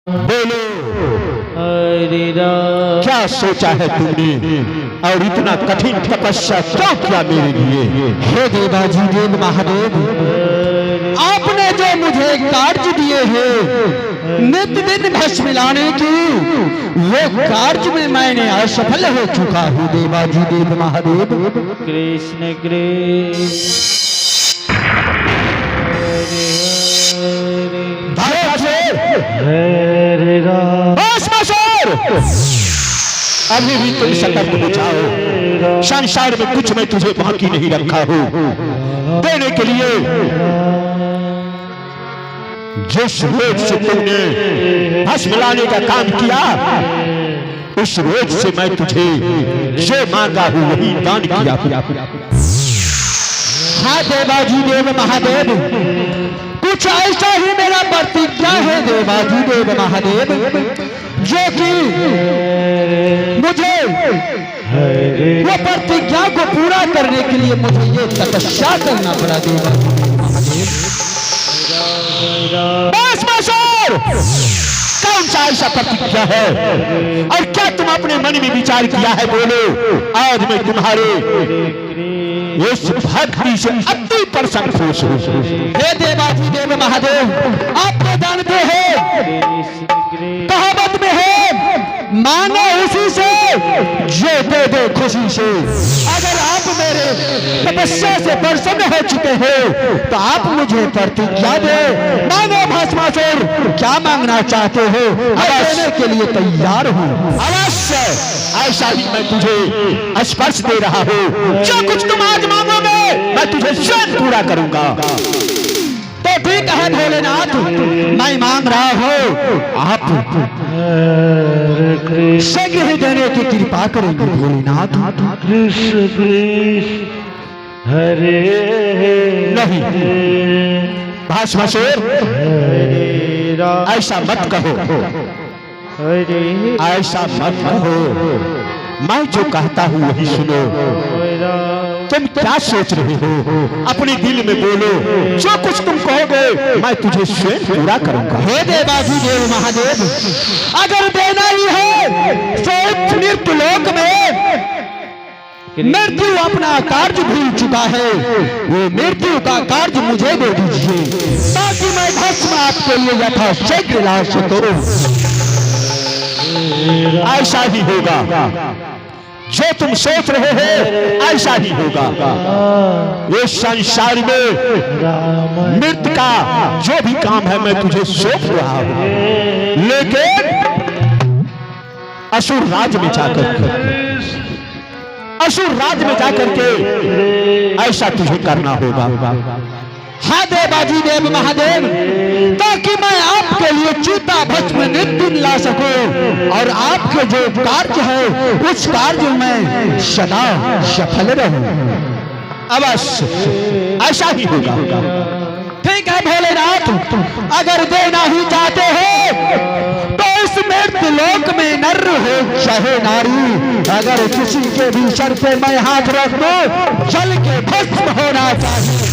बोलो हरे राम। क्या सोचा है तुमने और इतना कठिन तपस्या क्यों किया मेरे लिए? हे देवाजी देव महादेव, आपने जो मुझे कार्य दिए हैं नित्य दिन भस्म मिलाने की, वो कार्य में मैंने असफल हो चुका हूँ देवाजी देव महादेव। कृष्ण कृष्ण हरे राम। अभी भी तुम सतर्क हो जाओ, संसार में कुछ मैं तुझे बाकी नहीं रखा हूँ देने के लिए। जिस रोज से तुमने भस्म लाने का काम किया, उस रोज से मैं तुझे जो मांगा हूँ वही दान किया। हाँ देवाजी देव महादेव, कुछ ऐसा ही मेरा प्रतिज्ञा है देवाजी देव महादेव, जो कि मुझे वो प्रतिज्ञा को पूरा करने के लिए मुझे ये तपस्या करना पड़ा देवाजी देव महादेव। कौन सा ऐसा प्रतिज्ञा है और क्या तुम अपने मन में विचार किया है? बोलो, आज मैं तुम्हारे इस भक्ति से अति प्रसन्न खुश हूँ। हे देवाजी देव महादेव, आप तो जानते हो कहावत में है, मानो उसी से जो दे दे खुशी से। अगर आप मेरे तपस्या से प्रसन्न हो चुके हो तो आप मुझे प्रतिज्ञा दे। मानो भस्मासुर, क्या मांगना चाहते हो? देने के लिए तैयार हूँ। अवश्य ऐसा ही मैं तुझे स्पर्श दे रहा हूँ। जो कुछ तुम आज मांगोगे मैं तुझे स्वयं पूरा करूंगा। तो ठीक है भोलेनाथ, मैं मांग रहा हूँ आप शीघ्र ही देने की कृपा करेंगे भोलेनाथ। कृष्ण कृष्ण हरे नहीं भस्मासुर, हरे राम। ऐसा मत कहो, हरे ऐसा मत कहो। मैं जो कहता हूँ वही सुनो। राम। तुम क्या सोच रहे हो? अपने दिल में बोलो, जो कुछ तुम कहोगे मैं तुझे स्वयं पूरा करूंगा। हे देवाजी देव महादेव, अगर देना ही है तो मृत्यु लोक में मृत्यु अपना कार्य भूल चुका है, वो मृत्यु का कार्य मुझे दे दीजिए ताकि मैं भस्म आपके लिए यथाशीघ्र ला सकूं। ऐसा ही होगा, जो तुम सोच रहे हो ऐसा ही होगा। इस संसार में मृत्यु का जो भी काम है मैं तुझे सौंप रहा हूं, लेकिन असुर राज में जाकर के ऐसा तुझे करना होगा। हाँ देवाजी देव महादेव, ताकि मैं आपके लिए चूता भस्म नित्य ला सकूं और आपके जो कार्य है उस कार्य में सदा सफल रहूं। अवश्य ऐसा ही होगा। ठीक है भोलेनाथ, अगर देना ही चाहते हो तो इस मृत्यु लोक में नर हो चाहे नारी, अगर किसी के भी सर पे मैं हाथ रख दूं जल के भस्म होना चाहिए।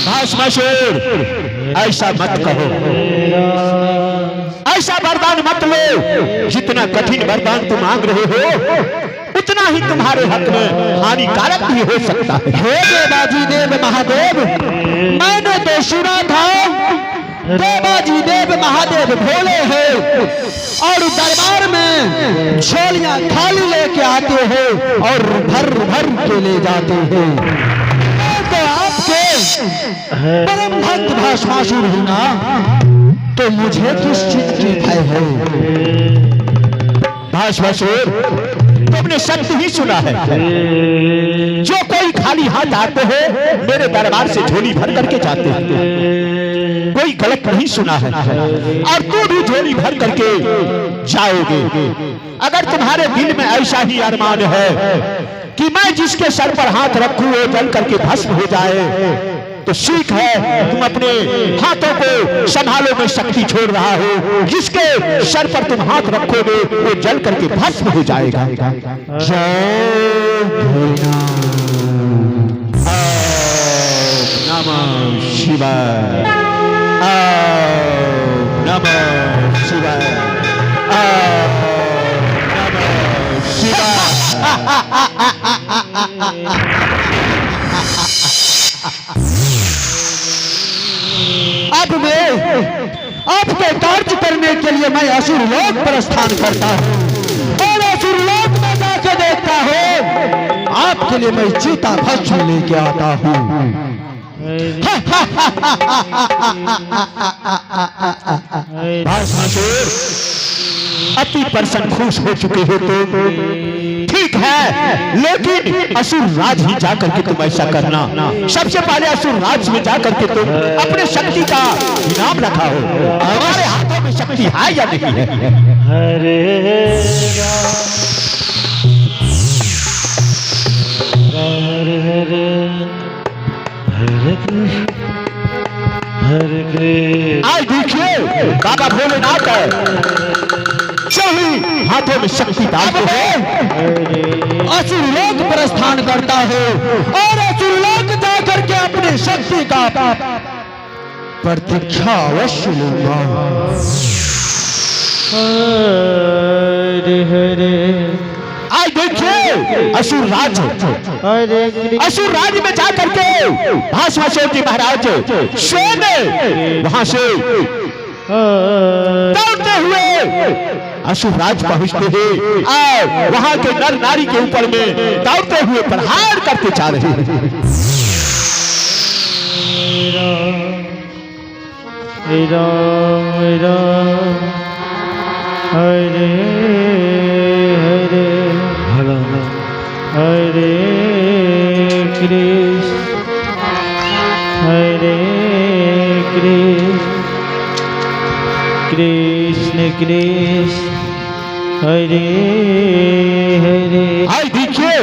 भस्मासुर, ऐसा मत कहो, ऐसा वरदान मत लो। जितना कठिन वरदान तुम मांग रहे हो उतना ही तुम्हारे हक में हानिकारक भी हो सकता है। हे देवाजी देव महादेव, मैंने तो सुना था देवाजी देव महादेव भोले हैं और दरबार में झोलियां खाली लेके आते हैं और भर भर के ले जाते हैं। तो आपके परम भक्त भस्मासुर हूं ना, तो मुझे किस चीज की भय है? भस्मासुर, तुमने सत्य ही सुना है। जो कोई खाली हाथ आते हैं मेरे दरबार से झोली भर करके जाते हैं, कोई गलत नहीं सुना है। और तू भी झोली भर करके जाओगे। अगर तुम्हारे दिल में ऐसा ही अरमान है कि मैं जिसके सर पर हाथ रखूं वो जल करके भस्म हो जाए, तो ठीक है, तुम अपने हाथों को संभालो, मैं शक्ति छोड़ रहा हूं। जिसके सर पर तुम हाथ रखोगे वो जल करके भस्म हो जाएगा। नमः शिवाय। नमः शिवाय। नमः शिवाय। अब मैं आपके कार्य करने के लिए मैं असुर लोक प्रस्थान करता हूँ और असुर लोक में जाके देखता हूँ आपके लिए मैं चीता भस्म लेके आता हूँ। भाषासुर, अति प्रसन्न खुश हो चुके हो तो ठीक है, लेकिन असुर राज ही जाकर के तुम ऐसा करना। सबसे पहले असुर राज में जाकर के तुम अपने शक्ति का इनाम रखाओ। हमारे हाथों में शक्ति है या नहीं है? हरे राम हरे हरे कृष्ण हरे कृष्ण। आज देखिए बाबा भोलेनाथ सही हाथों में शक्ति डालते हैं। असुर लोक प्रस्थान करता है और असुर लोक जाकर के अपनी शक्ति का प्रतीक्षा अवश्य लूंगा। हरे हरे आज देखिए असुर राज, हरे कृष्ण असुर राज में जाकर के भास्मासुर जी महाराज स्वयं वहां से दौड़ते हुए असुर राज पहुंचते हैं और वहां के नर नारी के ऊपर में दौड़ते हुए प्रहार करते जा रहे हैं। राम राम हरे हरे हरे कृष्ण हरे कृष्ण कृष्ण कृष्ण हरे हरे। आज देखिए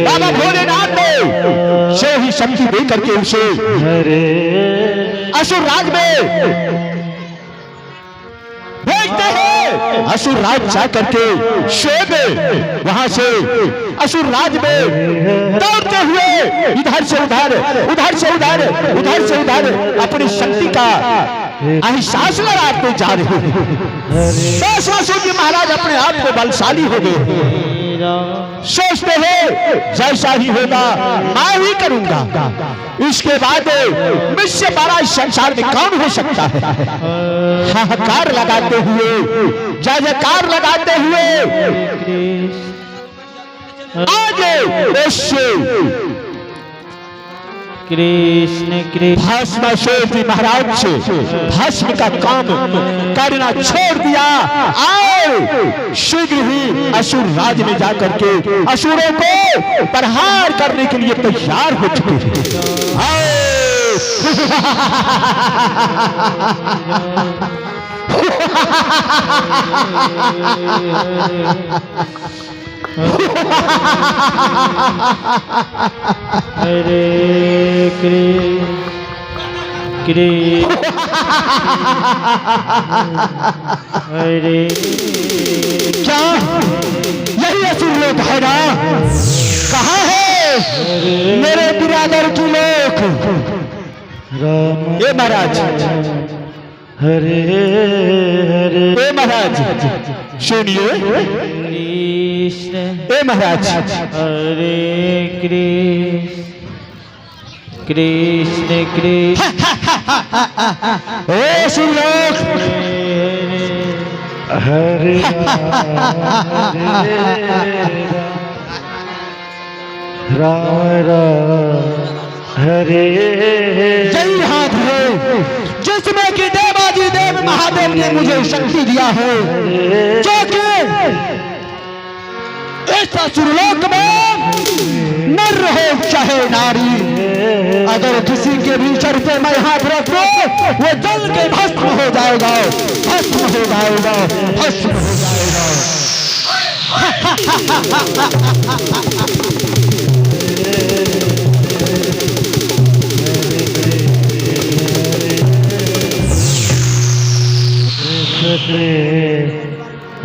बाबा भोलेनाथ ने से ही शक्ति दे करके उसे हरे असुर राज में भेजते हैं। असुर राज जा करके स्वयं वहां से असुर राज में दौड़ते हुए इधर से उधर, उधर से उधर, उधर से उधर अपनी शक्ति का एहसास लगाते जा रहे हैं। भास्मासुर जी महाराज अपने आप को बलशाली हो गए। सोचते हैं जैसा ही होगा मैं ही करूंगा, इसके बाद मुझसे बड़ा इस संसार में कौन हो सकता है। हाहाकार लगाते हुए, जय जयकार लगाते हुए आगे उससे कृष्ण कृष्ण भास्मासुर जी महाराज से भस्म का काम करना छोड़ दिया और शीघ्र ही असुर राज में जाकर के असुरों को प्रहार करने के लिए तैयार हो चुके हरे कृष्ण कृष्ण हरे। क्या यही असुर लोक है ना? कहाँ है मेरे बिरादर की लोक? राम ए महाराज, हरे हरे ए महाराज सुनिए। कृष्ण ए महाराज, हरे कृष्ण कृष्ण कृष्ण ए असुर लोक, हरे राम राम हरे यही हाथ है जिसमें कि देवाजी देव महादेव ने मुझे शक्ति दिया है, जो कि इस असुरलोक में नर हो चाहे नारी, अगर किसी के भी सर पे मैं हाथ रख दूं वो जल के भस्म हो जाएगा, भस्म हो जाएगा, भस्म हो जाएगा।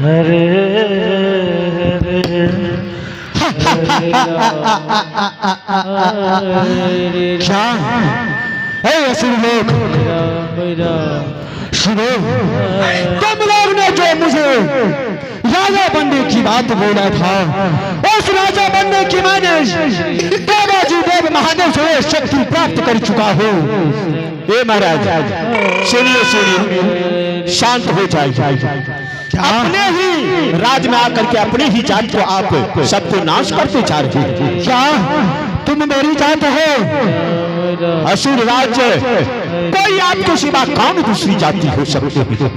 हरे क्या असुर लोग, मेरा सुनो, तुम लोग ने जो मुझे राजा बनने की बात बोला था, उस राजा बनने की मैंने देवाजी देव महादेव से शक्ति प्राप्त कर चुका हूँ। ए महाराज सुनिए सुनिए, शांत हो जाइए। अपने ही राज में आकर के अपने ही जात को आप सबको नाश करते जा रहे हैं। क्या तुम मेरी जात हो? असुर राज्य कोई आपके सिवा कौन दूसरी जाति हो सकती है?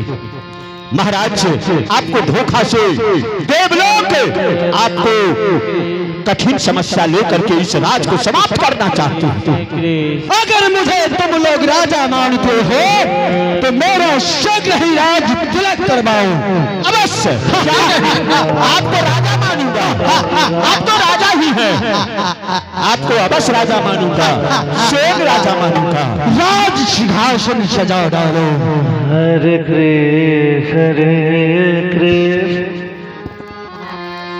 महाराज आपको धोखा से देवलोक आपको कठिन समस्या लेकर के इस राज को समाप्त करना चाहते हैं। अगर मुझे तुम लोग राजा मानते हो तो मेरा शीघ्र ही राज तिलक करवाओ। अवश्य, आपको राजा मानूंगा, आप तो राजा ही हैं, आपको अवश्य राजा मानूंगा, स्वयं राजा मानूंगा। राज सिंहासन सजा डालो। हरे कृष्ण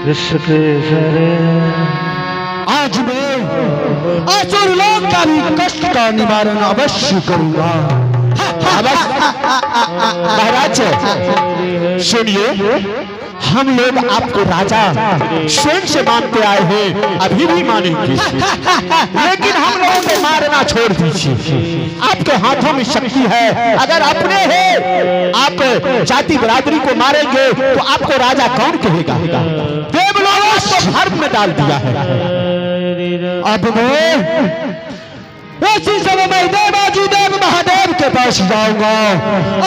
कृष्ण कृष्ण। आज मैं असुर लोग का भी कष्ट का निवारण अवश्य करूंगा। महाराज सुनिए, हम लोग आपको राजा स्वयं से मानते आए हैं, अभी भी मानेंगे, लेकिन हम लोगों को मारना छोड़ दीजिए। आपके हाथों में शक्ति है, अगर अपने हैं आप जाति बरादरी को मारेंगे तो आपको राजा कौन कहेगा? देवलोक को भर्म में डाल दिया है। अब मैं इसी समय मैं देवाजी देव महादेव के पास जाऊंगा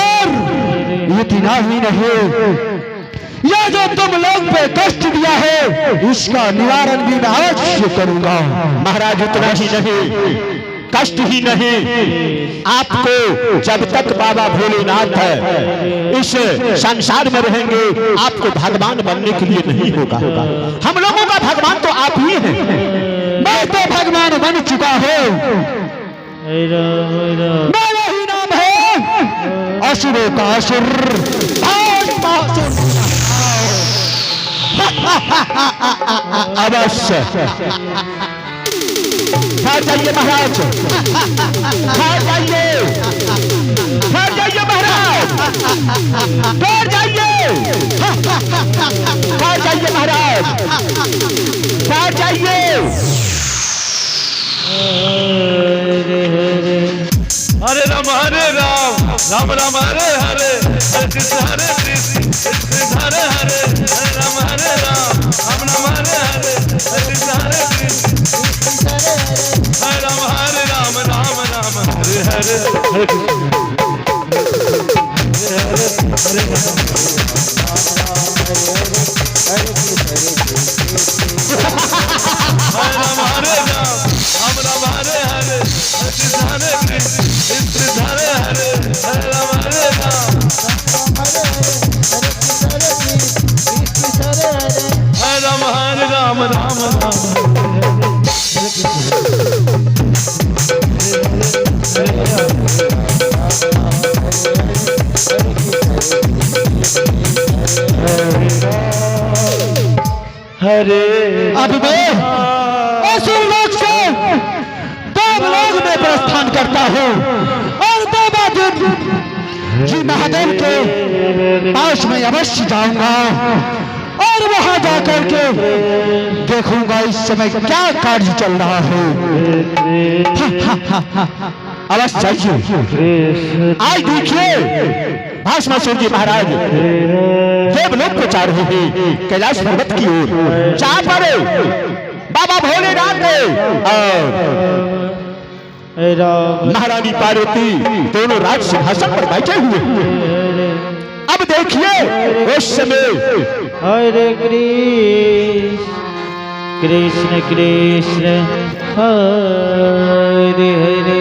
और इतना ही नहीं, यह जो तुम लोग पे कष्ट दिया है इसका निवारण भी मैं अवश्य करूंगा। महाराज इतना ही नहीं, कष्ट ही नहीं, आपको जब तक बाबा भोलेनाथ इस संसार में रहेंगे आपको भगवान बनने के लिए नहीं होगा। हम लोगों का भगवान तो आप ही हैं। मैं तो भगवान बन चुका हूँ। मेरा ही नाम है असुरों का असुर। अवश्य ठहर जाइए महाराज, ठहर जाइए, ठहर जाइए महाराज, ठहर जाइए, ठहर जाइए महाराज, ठहर जाइए। हरे राम राम राम हरे हरे, हरे कृष्ण कृष्ण हरे हरे, हरे राम हरे कृष्ण हरे कृष्ण, हरे राम राम हरे हरे, हरे राम राम हरे। अब मैं असुर लोक से देवलोक में प्रस्थान करता हूँ और देवादेव जी महादेव के पास में अवश्य जाऊंगा और वहां जाकर के देखूंगा इस समय क्या कार्य चल रहा है। अवश्य चाहिए। आज देखिए भस्मासुर जी महाराज देवलोक को जा रहे हैं कैलाश पर्वत की ओर, जहां पर बाबा भोलेनाथ और महारानी पार्वती दोनों राज सिंहासन पर बैठे हुए। अब देखिए उस समय हरे कृष्ण कृष्ण कृष्ण हरे हरे,